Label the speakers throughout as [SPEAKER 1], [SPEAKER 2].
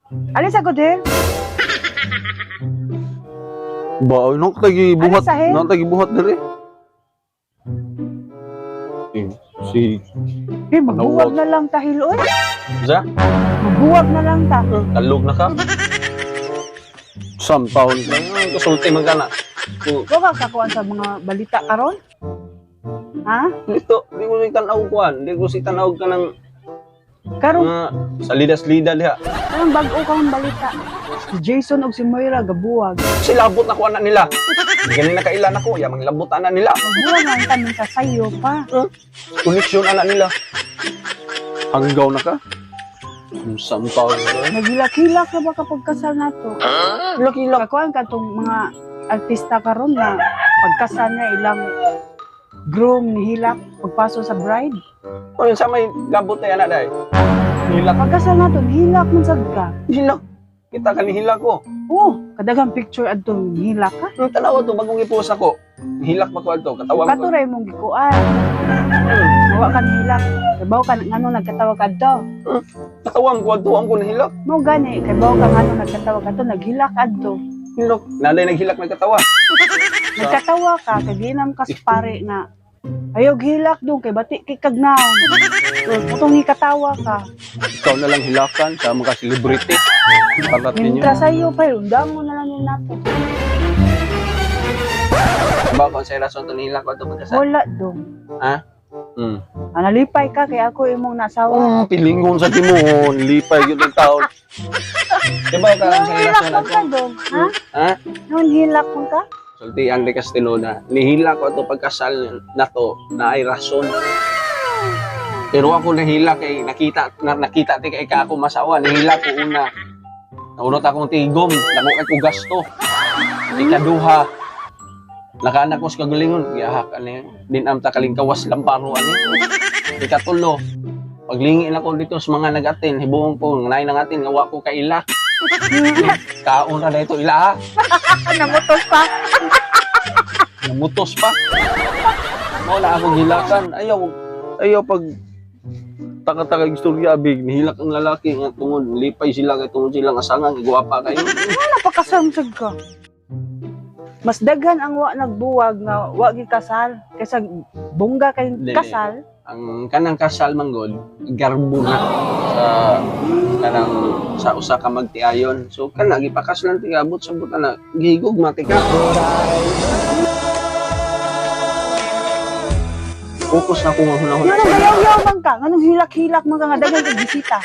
[SPEAKER 1] Alis ako din.
[SPEAKER 2] Ba, nang tagi buhat,
[SPEAKER 1] Ano sahin?
[SPEAKER 2] nang tagi buhat diri. Si
[SPEAKER 1] Magbuwag na lang ta hiloy.
[SPEAKER 2] Za,
[SPEAKER 1] Magbuwag na lang ta.
[SPEAKER 2] kalog na ka. Some taon ka. Kasulti magana.
[SPEAKER 1] Wa ka kakuan sa mga balita karon? Ha?
[SPEAKER 2] Dito, di ko si tanaw kuan. Di ko si tanaw ka ng
[SPEAKER 1] Karon
[SPEAKER 2] mga salidas-lida diha.
[SPEAKER 1] anong bag-o kang balita? Si Jason ug si Moira gabuwag.
[SPEAKER 2] Silabot na ko anak nila. Ganun na kailan ako, ya manglabot anak nila.
[SPEAKER 1] Magbuwag lang kami sa sayo pa.
[SPEAKER 2] Koneksyon anak nila. Hanggaw na ka? Some taon ka.
[SPEAKER 1] Naghilak-hilak na ba kapag kasal nato?
[SPEAKER 2] Hilak-hilak.
[SPEAKER 1] Kakuan ka tong mga artista karon na pagkasal na ilang groom ni hilak pagpaso sa bride.
[SPEAKER 2] O yun sa may gabot na anak dahi. Hilak.
[SPEAKER 1] Pagkasal nato hilak man sad ka.
[SPEAKER 2] Hilak. Kita ka ni hilak ko.
[SPEAKER 1] Oh, kadagang picture adtong hilak ka.
[SPEAKER 2] Nung tanaw to, bagong ipost ako. Hilak pa ko ato. Katawa ko.
[SPEAKER 1] Katuray mong gikuan. Nawa ka ni hilak. Kabaw ka ngano nagkatawa ka adto.
[SPEAKER 2] Katawa ko ato. Ang ko na hilak.
[SPEAKER 1] Mo gani kay baw ka ngano nagkatawa ka adto naghilak adto.
[SPEAKER 2] Hilak. Naday naghilak nagkatawa.
[SPEAKER 1] Nagkatawa ka kay ginam ka sa pare nga ayog hilak dong kay bati kay kagnaw. Mutong ni katawa ka.
[SPEAKER 2] Ikaw na lang hilakan sa mga celebrity. Parat ninyo.
[SPEAKER 1] Mintra sa'yo pa, undang mo na lang yun nato.
[SPEAKER 2] Ba kung sa rason to ni hilak ko ato pagkasal.
[SPEAKER 1] Wala dong.
[SPEAKER 2] Ha?
[SPEAKER 1] Nalipay ka kay ako imong nasawa.
[SPEAKER 2] Pilingon sa timon. Lipay yun ng taon. Diba ka
[SPEAKER 1] Nung
[SPEAKER 2] sa
[SPEAKER 1] hilak
[SPEAKER 2] rason
[SPEAKER 1] mo
[SPEAKER 2] ato?
[SPEAKER 1] ka dong, ha?
[SPEAKER 2] Ha?
[SPEAKER 1] Nung hilak mo ka?
[SPEAKER 2] Sulti ang de Castelo na nihila ko ato pagkasal na to na ay rason. Pero ako nahila kay nakita ti kay ka ako masawa, nihila ko una. Naunot akong tigom, damo kay ko gasto. Ikaduha. Nakaanak ko sa kagalingon, giyahak ani. Din am ta kalingkawas lamparo ani. Ikatulo. Paglingi na ko dito sa mga nag-atin, hibuong po, nanay nang atin, nga wa ko kaila. Kaon na dito ila ha.
[SPEAKER 1] Namutos pa.
[SPEAKER 2] Namutos pa. Mo na ako gilakan. Ayaw pag taka-taka istorya big nihilak ang lalaki nga tungod lipay sila kay tungod sila nga sangang guwapa kayo.
[SPEAKER 1] Wala pa kasamsag ka. Mas daghan ang wa nagbuwag nga wa gikasal kaysa bongga kay
[SPEAKER 2] Dili.
[SPEAKER 1] kasal.
[SPEAKER 2] Ang kanang kasal manggod garbo na sa kanang sa usa ka magtiayon. So kana gipakaslan ti abot sa buta na gihigog mati ka. Focus na ko nga hunahon.
[SPEAKER 1] Nga nagayaw-yaw man ka, nganong hilak-hilak man ka nga daghan kay bisita.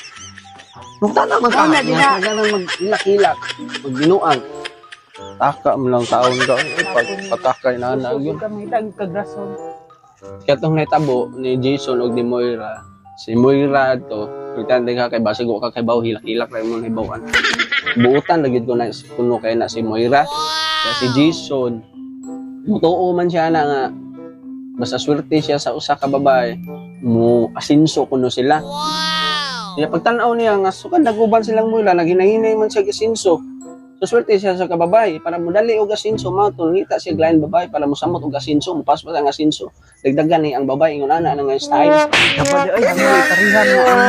[SPEAKER 2] Magtana man ka.
[SPEAKER 1] Wala, di na.
[SPEAKER 2] Ganang maghilak-hilak. Magbinuang. Taka mo lang taon ka. Patakay na na yun.
[SPEAKER 1] Ka may tag kagrason.
[SPEAKER 2] Kaya itong naitabo ni Jason o ni Moira, si Moira ito, pretende ka kay basig ko ka kay baw hilak-hilak rin mo na hibawan. Buutan, lagid ko na kuno kay na si Moira. Kaya si Jason, mutuo man siya na nga, basta swerte siya sa usa ka babae, mo asinso kuno sila. Kaya pagtanaw niya nga, sukan naguban silang Moira, naginahinay man siya asinso. So swerte siya sa kababae, para mo dali og asinso, matulita siya glain babae, para mo samot og asinso, mo paspas ang asinso. Dagdagan ni ang babae, ingon ana nga style.
[SPEAKER 1] Kapag ay, ang may karihan na ang